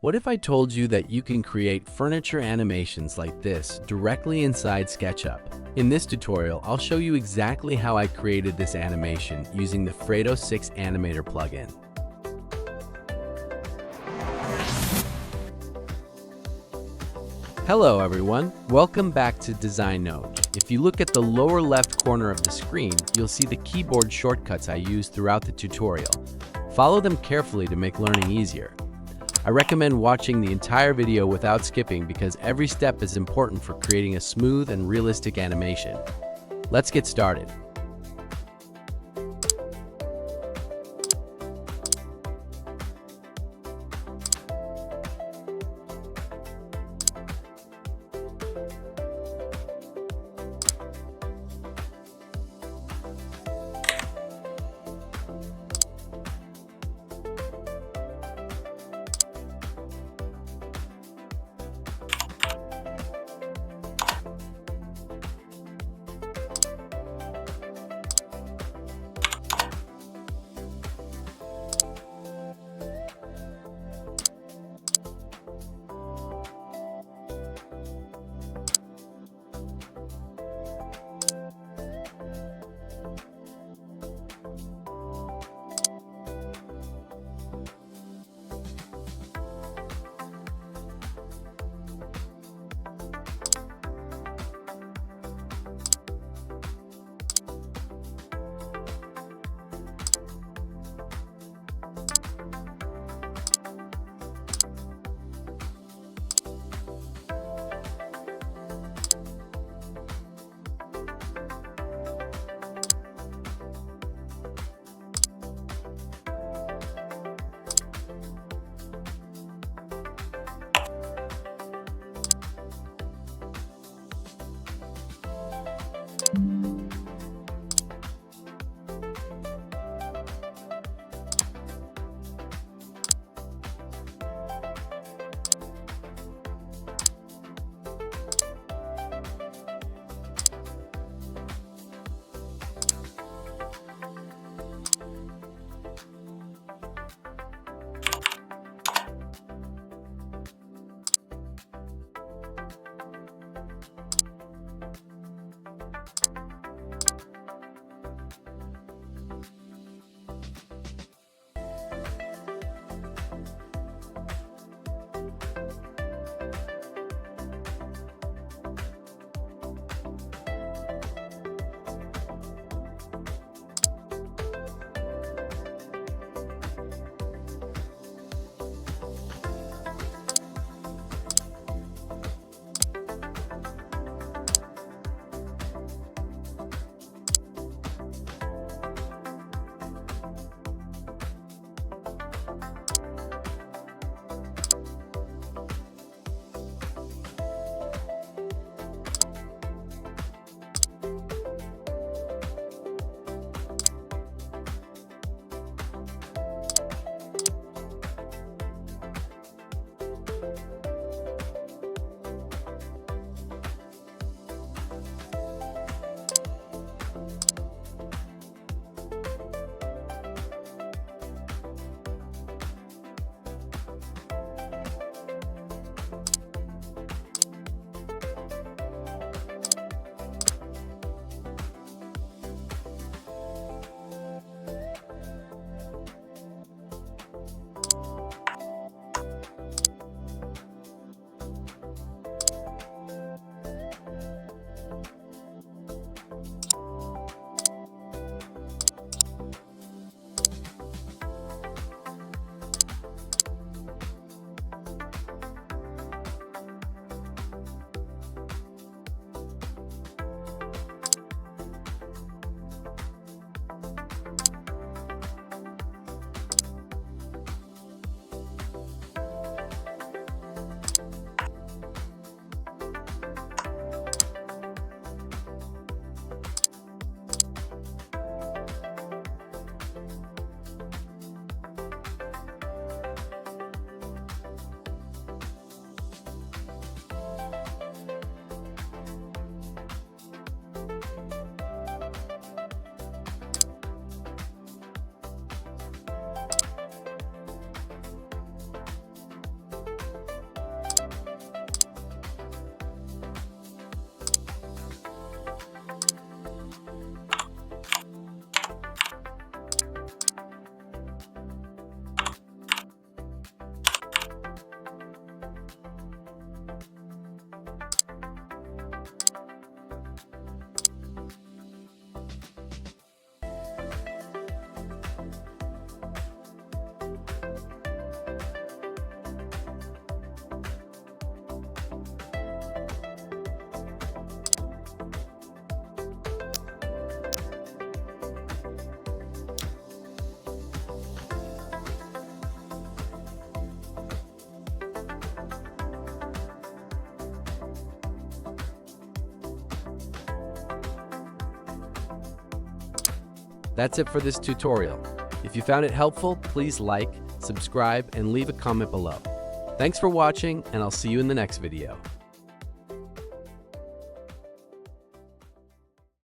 What if I told you that you can create furniture animations like this directly inside SketchUp? In this tutorial, I'll show you exactly how I created this animation using the Fredo6 Animator Plugin. Hello everyone, welcome back to Designoge. If you look at the lower left corner of the screen, you'll see the keyboard shortcuts I used throughout the tutorial. Follow them carefully to make learning easier. I recommend watching the entire video without skipping because every step is important for creating a smooth and realistic animation. Let's get started. That's it for this tutorial. If you found it helpful, please like, subscribe, and leave a comment below. Thanks for watching, and I'll see you in the next video.